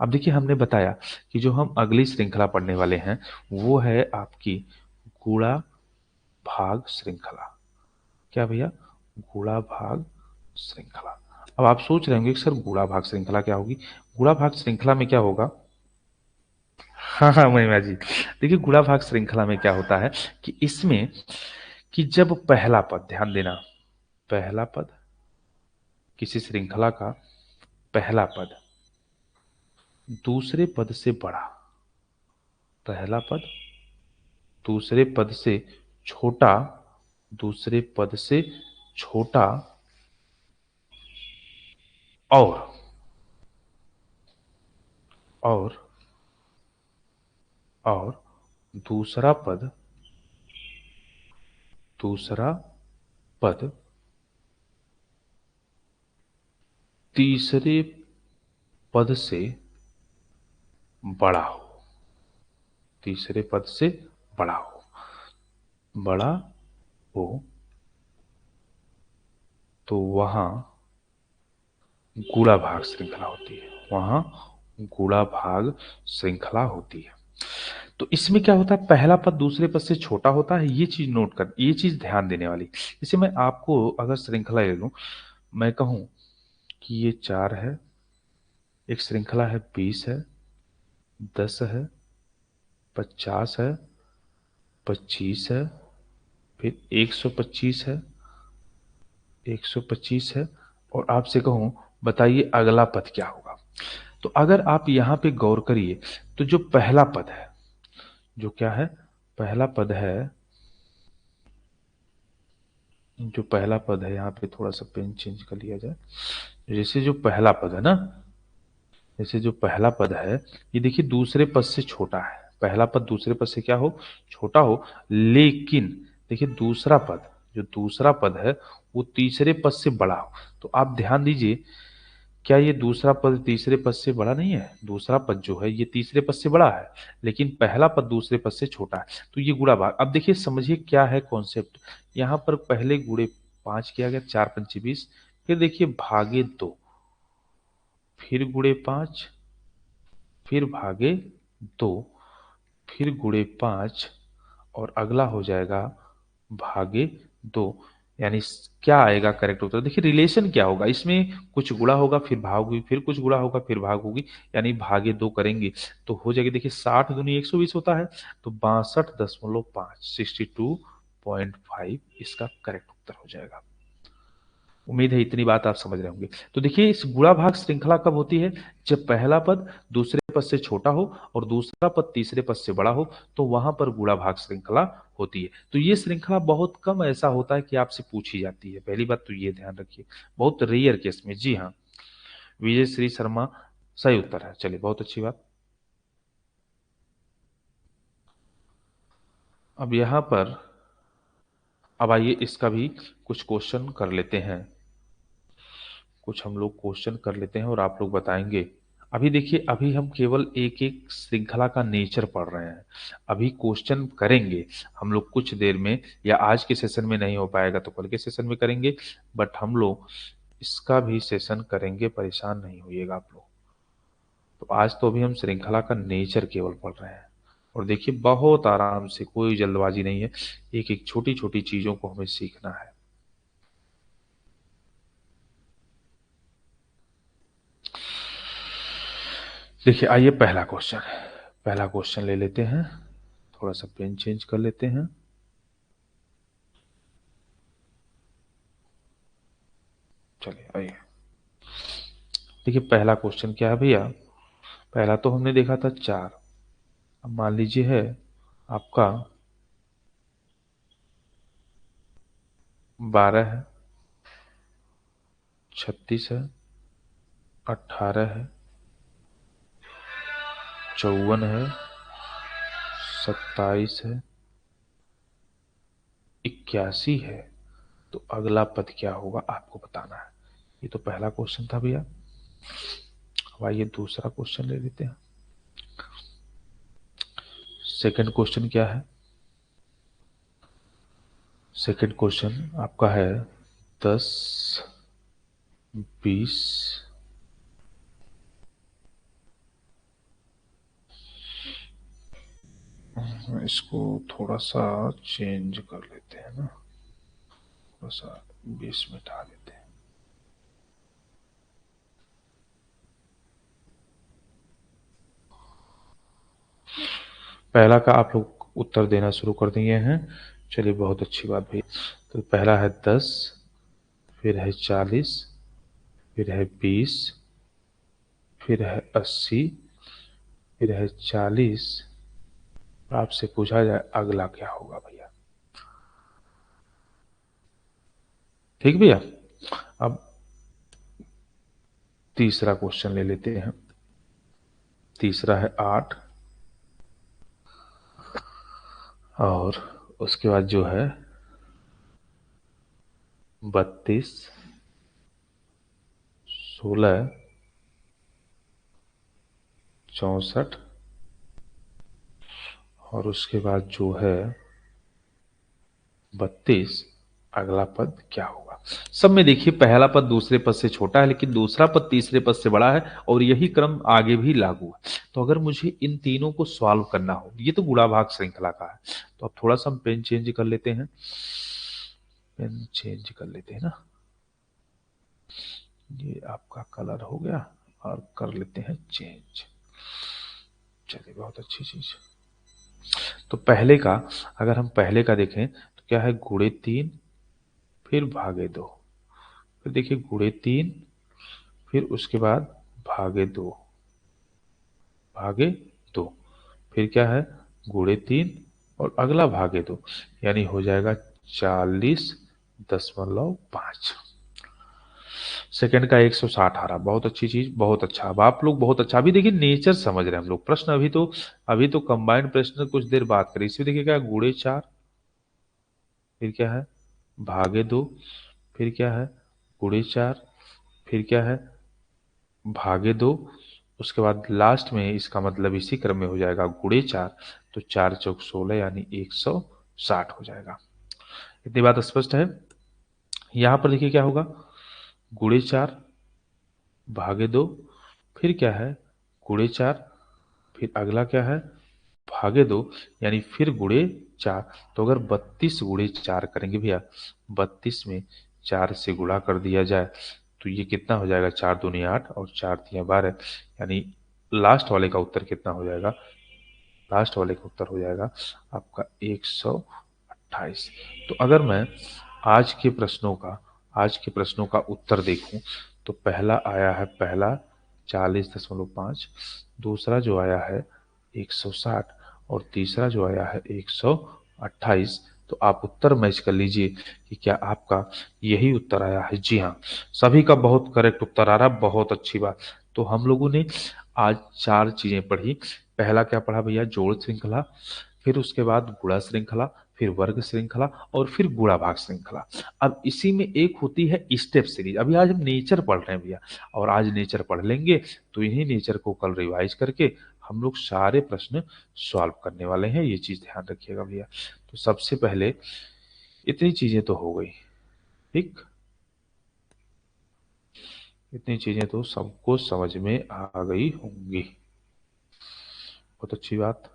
अब देखिए हमने बताया कि जो हम अगली श्रृंखला पढ़ने वाले हैं वो है आपकी गुणा भाग श्रृंखला। क्या भैया, गुणा भाग श्रृंखला। अब आप सोच रहे होंगे कि सर गुणा भाग श्रृंखला क्या होगी। गुणा भाग श्रृंखला में क्या होगा। हाँ हाँ महिमा जी, देखिए गुणा भाग श्रृंखला में क्या होता है कि इसमें, कि जब पहला पद, ध्यान देना, पहला पद, किसी श्रृंखला का पहला पद दूसरे पद से बड़ा, पहला पद दूसरे पद से छोटा, दूसरे पद से छोटा, और और और दूसरा पद, दूसरा पद तीसरे पद से बड़ा हो, तीसरे पद से बड़ा हो, बड़ा हो, तो वहां गुणा भाग श्रृंखला होती है, वहां गुणा भाग श्रृंखला होती है। तो इसमें क्या होता है, पहला पद दूसरे पद से छोटा होता है, ये चीज नोट कर, ये चीज ध्यान देने वाली। जैसे मैं आपको अगर श्रृंखला ले लूं, मैं कहूं कि ये 4 है, एक श्रृंखला है 20 है, 10 है, 50 है, 25 है, फिर 125 है, 125 है, और आपसे कहूं बताइए अगला पद क्या होगा। तो अगर आप यहाँ पे गौर करिए, तो जो पहला पद है, जो क्या है, पहला पद है, जो पहला पद है, यहाँ पे थोड़ा सा पेन चेंज कर लिया जाए। जैसे जो पहला पद है ना, जैसे जो पहला पद है, ये देखिए दूसरे पद से छोटा है। पहला पद दूसरे पद से क्या हो, छोटा हो। लेकिन देखिए दूसरा पद, जो दूसरा पद है वो तीसरे पद से बड़ा हो। तो आप ध्यान दीजिए, क्या ये दूसरा पद तीसरे पद से बड़ा नहीं है। दूसरा पद जो है ये तीसरे पद से बड़ा है, लेकिन पहला पद दूसरे पद से छोटा है। तो ये गुणा भाग, अब देखिए समझिए क्या है कॉन्सेप्ट। यहाँ पर पहले गुणे 5 किया गया, 4 पंचे 20, फिर देखिए भागे 2, फिर गुणे 5, फिर भागे 2, फिर गुणे 5, और अगला हो जाएगा भागे 2। यानी क्या आएगा करेक्ट उत्तर, देखिए रिलेशन क्या होगा इसमें, कुछ गुणा होगा फिर भाग होगी, फिर कुछ गुणा होगा फिर भाग होगी, यानी भागे 2 करेंगे तो हो जाएगी। देखिए 60 दूनी 120 होता है, तो 62.5, 62.5 इसका करेक्ट उत्तर हो जाएगा। उम्मीद है इतनी बात आप समझ रहे होंगे। तो देखिए इस गुणा भाग श्रृंखला कब होती है, जब पहला पद दूसरे पद से छोटा हो और दूसरा पद तीसरे पद से बड़ा हो, तो वहां पर गुणा भाग श्रृंखला होती है। तो ये श्रृंखला बहुत कम ऐसा होता है कि आपसे पूछी जाती है, पहली बात तो ये ध्यान रखिए, बहुत रेयर केस में। जी हाँ, विजय श्री शर्मा सही उत्तर है। चलिए बहुत अच्छी बात। अब यहाँ पर, अब आइए इसका भी कुछ क्वेश्चन कर लेते हैं, कुछ हम लोग क्वेश्चन कर लेते हैं और आप लोग बताएंगे अभी देखिए, अभी हम केवल एक एक श्रृंखला का नेचर पढ़ रहे हैं। अभी क्वेश्चन करेंगे हम लोग कुछ देर में, या आज के सेशन में नहीं हो पाएगा तो कल के सेशन में करेंगे, बट हम लोग इसका भी सेशन करेंगे, परेशान नहीं होइएगा आप लोग। तो आज तो अभी हम श्रृंखला का नेचर केवल पढ़ रहे हैं, और देखिए बहुत आराम से, कोई जल्दबाजी नहीं है, एक एक छोटी छोटी चीजों को हमें सीखना है। देखिए आइए पहला क्वेश्चन ले लेते हैं। थोड़ा सा पेन चेंज कर लेते हैं। चलिए आइए, देखिए पहला क्वेश्चन क्या है भैया। पहला तो हमने देखा था 4। अब मान लीजिए है आपका 12 है, 36 है, 18 है, 54 है, 27 है, 81 है। तो अगला पद क्या होगा आपको बताना है। ये तो पहला क्वेश्चन था भैया। अब आइए दूसरा क्वेश्चन ले लेते हैं। सेकंड क्वेश्चन क्या है। सेकंड क्वेश्चन आपका है 10, 20, इसको थोड़ा सा चेंज कर लेते हैं ना, थोड़ा सा 20 मिटा देते हैं। पहला का आप लोग उत्तर देना शुरू कर दिए हैं। चलिए बहुत अच्छी बात भैया। तो पहला है 10, फिर है 40, फिर है 20, फिर है 80, फिर है 40। आपसे पूछा जाए अगला क्या होगा भैया। ठीक भैया। अब तीसरा क्वेश्चन ले लेते हैं। तीसरा है 8, और उसके बाद जो है 32, 16, 64, और उसके बाद जो है 32। अगला पद क्या होगा। सब में देखिए पहला पद दूसरे पद से छोटा है, लेकिन दूसरा पद तीसरे पद से बड़ा है, और यही क्रम आगे भी लागू है। तो अगर मुझे इन तीनों को सॉल्व करना हो, ये तो गुणा भाग श्रृंखला का है, तो अब थोड़ा सा हम पेन चेंज कर लेते हैं। पेन चेंज कर लेते हैं ना, ये आपका कलर हो गया, और कर लेते हैं चेंज। चलिए बहुत अच्छी चीज। तो पहले का, अगर हम पहले का देखें तो क्या है, गुणे 3, फिर भागे 2, फिर देखिए गुणे 3, फिर उसके बाद भागे 2, भागे 2, फिर क्या है, गुणे 3, और अगला भागे 2, यानी हो जाएगा 40.5। सेकंड का 160 आ रहा, बहुत अच्छी चीज, बहुत अच्छा। अब आप लोग बहुत अच्छा, अभी देखिए नेचर समझ रहे हैं हम लोग। प्रश्न अभी तो कंबाइंड प्रश्न कुछ देर बात करें। इसमें देखिए क्या, गुणे 4, फिर क्या है, भागे 2, फिर क्या है, गुणे 4, फिर क्या है, भागे 2, उसके बाद लास्ट में इसका मतलब इसी क्रम में हो जाएगा गुणे 4, तो 4 चौक 16 यानी 160 हो जाएगा। इतनी बात स्पष्ट है। यहां पर देखिए क्या होगा, गुणे 4, भागे 2, फिर क्या है, गुणे 4, फिर अगला क्या है, भागे 2, यानी फिर गुणे 4। तो अगर 32 गुणे 4 करेंगे भैया, 32 में 4 से गुणा कर दिया जाए तो ये कितना हो जाएगा, 4 दूनी 8, और 4 तिया 12, यानी लास्ट वाले का उत्तर कितना हो जाएगा, लास्ट वाले का उत्तर हो जाएगा आपका 128। तो अगर मैं आज के प्रश्नों का आज के प्रश्नों का उत्तर देखूं, तो पहला आया है, पहला 40.5, दूसरा जो आया है 160, और तीसरा जो आया है 128। तो आप उत्तर मैच कर लीजिए कि क्या आपका यही उत्तर आया है। जी हाँ, सभी का बहुत करेक्ट उत्तर आ रहा, बहुत अच्छी बात। तो हम लोगों ने आज 4 चीजें पढ़ी। पहला क्या पढ़ा भैया, जोड़ श्रृंखला, फिर उसके बाद गुणा श्रृंखला, फिर वर्ग श्रृंखला और फिर गुणा भाग श्रृंखला। अब इसी में एक होती है स्टेप सीरीज। अभी आज हम नेचर पढ़ रहे हैं भैया, और आज नेचर पढ़ लेंगे तो इन्हीं नेचर को कल रिवाइज करके हम लोग सारे प्रश्न सॉल्व करने वाले हैं, ये चीज ध्यान रखिएगा भैया। तो सबसे पहले इतनी चीजें तो हो गई, ठीक, इतनी चीजें तो सबको समझ में आ गई होंगी, बहुत अच्छी बात।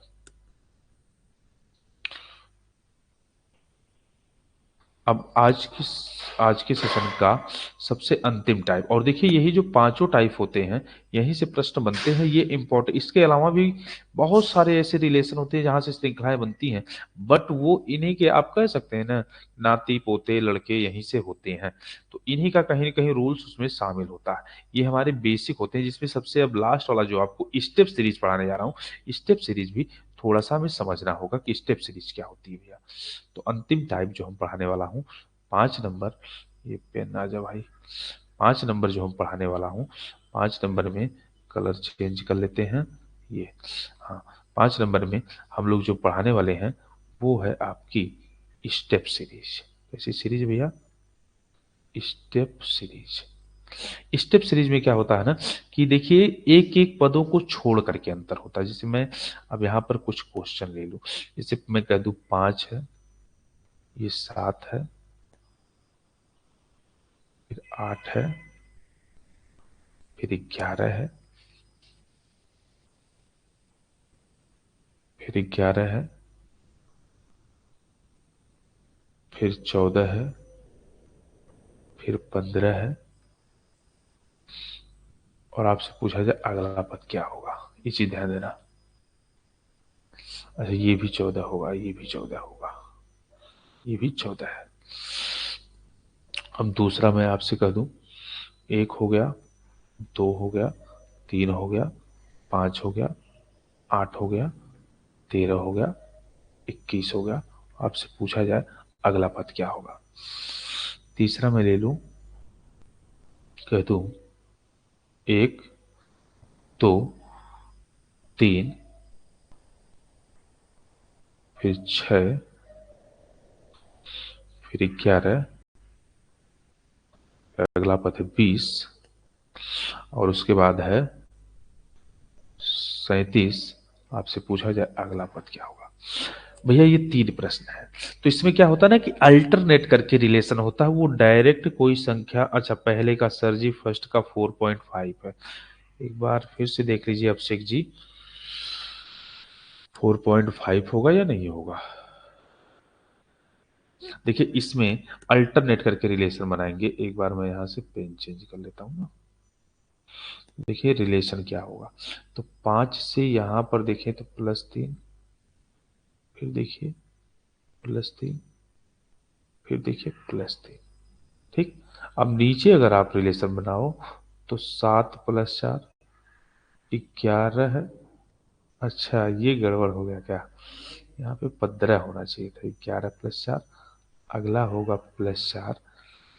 अब आज के सेशन का सबसे अंतिम टाइप, और देखिए यही जो पांचों टाइप होते हैं यहीं से प्रश्न बनते हैं, ये इंपॉर्टेंट। इसके अलावा भी बहुत सारे ऐसे रिलेशन होते हैं जहां से श्रृंखलाएं बनती हैं, बट वो इन्हीं के आप कह सकते हैं ना, नाती पोते लड़के यहीं से होते हैं, तो इन्हीं का कहीं ना कहीं रूल्स उसमें शामिल होता है। ये हमारे बेसिक होते हैं, जिसमें सबसे अब लास्ट वाला जो आपको स्टेप सीरीज पढ़ाने जा रहा हूँ, स्टेप सीरीज भी थोड़ा सा हमें समझना होगा कि स्टेप सीरीज क्या होती है भैया। तो अंतिम टाइप जो हम पढ़ाने वाला हूँ 5 नंबर, ये पेन आ जा भाई, 5 नंबर जो हम पढ़ाने वाला हूँ, 5 नंबर में कलर चेंज कर लेते हैं ये, हाँ, 5 नंबर में हम लोग जो पढ़ाने वाले हैं वो है आपकी स्टेप सीरीज। कैसी सीरीज भैया? Step series. स्टेप सीरीज में क्या होता है ना कि देखिए एक एक पदों को छोड़ करके अंतर होता है। जैसे मैं अब यहाँ पर कुछ क्वेश्चन ले लूं, जैसे मैं कह दूं 5 है, ये 7 है, फिर 8 है, फिर 11 है, फिर 11 है, फिर 14 है, फिर 15 है, और आपसे पूछा जाए अगला पद क्या होगा, ये चीज ध्यान देना। अच्छा ये भी 14 होगा, ये भी 14 होगा, ये भी 14 है। अब दूसरा मैं आपसे कह दूं, 1 हो गया, 2 हो गया, 3 हो गया, 5 हो गया, 8 हो गया, 13 हो गया, 21 हो गया। आपसे पूछा जाए अगला पद क्या होगा। तीसरा मैं ले लूं, कह दूं 1, 2, 3, फिर 6, फिर 11, अगला पद है 20, और उसके बाद है 37। आपसे पूछा जाए अगला पद क्या होगा। भैया ये 3 प्रश्न है, तो इसमें क्या होता है ना कि अल्टरनेट करके रिलेशन होता है, वो डायरेक्ट कोई संख्या। अच्छा पहले का सर जी फर्स्ट का 4.5 है, एक बार फिर से देख लीजिए अभिषेक जी, 4.5 होगा या नहीं होगा। देखिए इसमें अल्टरनेट करके रिलेशन बनाएंगे, एक बार मैं यहाँ से पेन चेंज कर लेता हूँ ना। देखिए रिलेशन क्या होगा, तो 5 से यहाँ पर देखें तो +3, फिर देखिए +3, फिर देखिए +3, ठीक। अब नीचे अगर आप रिलेशन बनाओ तो 7 + 4 11 है। अच्छा ये गड़बड़ हो गया क्या, यहाँ पे 15 होना चाहिए था, 11 + 4, अगला होगा +4,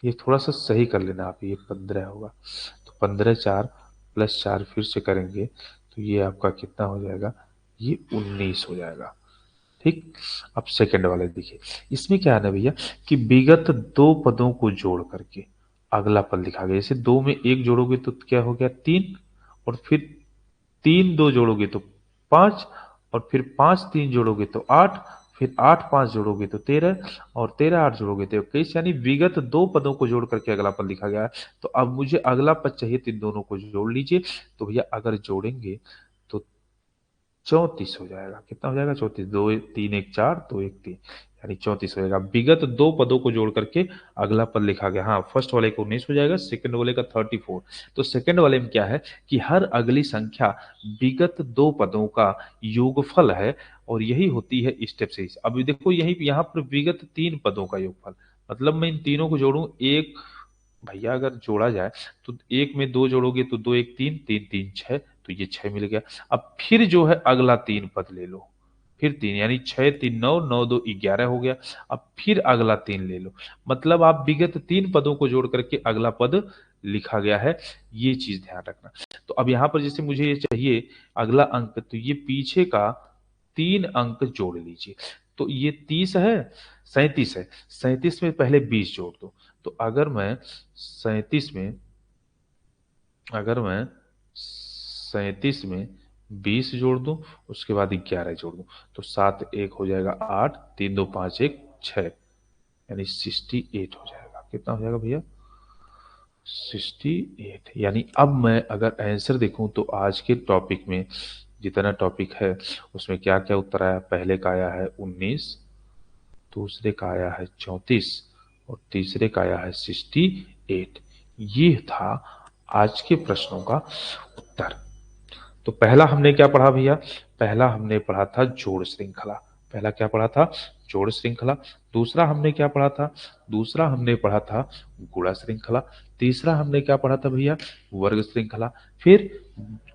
ये थोड़ा सा सही कर लेना आप, ये 15 होगा, तो 15 4 +4 फिर से करेंगे तो ये आपका कितना हो जाएगा, ये 19 हो जाएगा, ठीक। अब सेकंड वाले देखिए, इसमें क्या है ना भैया कि विगत 2 पदों को जोड़ करके अगला पद लिखा गया। जैसे 2 में 1 जोड़ोगे तो क्या हो गया 3, और फिर 3 2 जोड़ोगे तो 5, और फिर 5 3 जोड़ोगे तो 8, फिर 8 5 जोड़ोगे तो 13, और 13 8 जोड़ोगे तो 21, यानी विगत 2 पदों को जोड़ करके अगला पद लिखा गया है। तो अब मुझे अगला पद चाहिए, तो इन दोनों को जोड़ लीजिए। तो भैया अगर जोड़ेंगे तो 34 हो जाएगा, कितना हो जाएगा 34, 2 3 1 4, 2 1 3, यानी 34 हो जाएगा। विगत 2 पदों को जोड़ करके अगला पद लिखा गया। हाँ फर्स्ट वाले का 19 हो जाएगा, सेकंड वाले का 34। तो सेकंड वाले में क्या है कि हर अगली संख्या विगत 2 पदों का योगफल है, और यही होती है स्टेप सीरीज। अभी देखो यही यहाँ पर विगत 3 पदों का योगफल, मतलब मैं इन तीनों को जोड़ू, एक भैया अगर जोड़ा जाए तो एक में 2 जोड़ोगे तो 2 1 3, 3 3 6, तो ये 6 मिल गया। अब फिर जो है अगला 3 पद ले लो, फिर 3, यानी 6 3 9, 9 2 11 हो गया। अब फिर अगला 3 ले लो, मतलब आप विगत 3 पदों को जोड़ करके अगला पद लिखा गया है, ये चीज ध्यान रखना। तो अब यहाँ पर जैसे मुझे ये चाहिए अगला अंक, तो ये पीछे का 3 अंक जोड़ लीजिए। तो ये 30 है, 37 है, 37 में पहले 20 जोड़ दो। तो अगर मैं 37 में अगर मैं 37 में 20 जोड़ दूं, उसके बाद 11 जोड़ दूं, तो 7 1 हो जाएगा 8, 3 2 5 1 6, यानी 68 हो जाएगा। कितना हो जाएगा भैया? 68। यानी अब मैं अगर आंसर देखूं तो आज के टॉपिक में जितना टॉपिक है उसमें क्या क्या उत्तर आया। पहले का आया है 19, दूसरे का आया है 34 और तीसरे का आया है 68। ये था आज के प्रश्नों का उत्तर। तो पहला हमने क्या पढ़ा भैया? पहला हमने पढ़ा था जोड़ श्रृंखला। पहला क्या पढ़ा था? जोड़ श्रृंखला। दूसरा हमने क्या पढ़ा था? दूसरा हमने पढ़ा था गुणा श्रृंखला। तीसरा हमने क्या पढ़ा था भैया? वर्ग श्रृंखला। फिर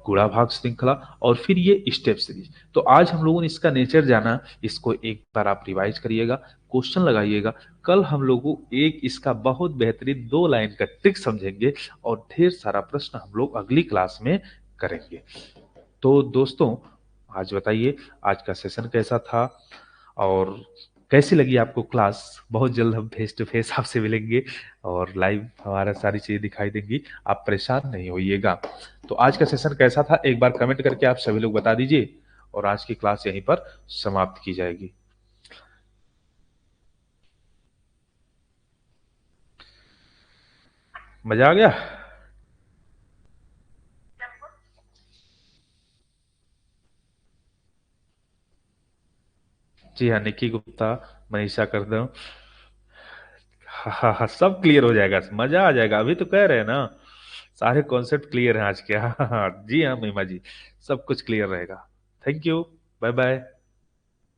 गुणा भाग श्रृंखला। और फिर ये स्टेप सीरीज। तो आज हम लोगों ने इसका नेचर जाना। इसको एक बार आप रिवाइज करिएगा, क्वेश्चन लगाइएगा। कल हम लोगों एक इसका बहुत बेहतरीन 2 लाइन का ट्रिक समझेंगे और ढेर सारा प्रश्न हम लोग अगली क्लास में करेंगे। तो दोस्तों, आज बताइए आज का सेशन कैसा था और कैसी लगी आपको क्लास? बहुत जल्द हम फेस टू फेस आपसे मिलेंगे और लाइव हमारा सारी चीजें दिखाई देंगी। आप परेशान नहीं होइएगा। तो आज का सेशन कैसा था एक बार कमेंट करके आप सभी लोग बता दीजिए और आज की क्लास यहीं पर समाप्त की जाएगी। मजा आ गया? जी हाँ, निक्की गुप्ता, मनीषा करदम। हाँ हाँ हाँ, सब क्लियर हो जाएगा, मजा आ जाएगा। अभी तो कह रहे हैं ना, सारे कॉन्सेप्ट क्लियर हैं आज के। हाँ हाँ हाँ, जी हाँ महिमा जी, सब कुछ क्लियर रहेगा। Thank you. Bye bye.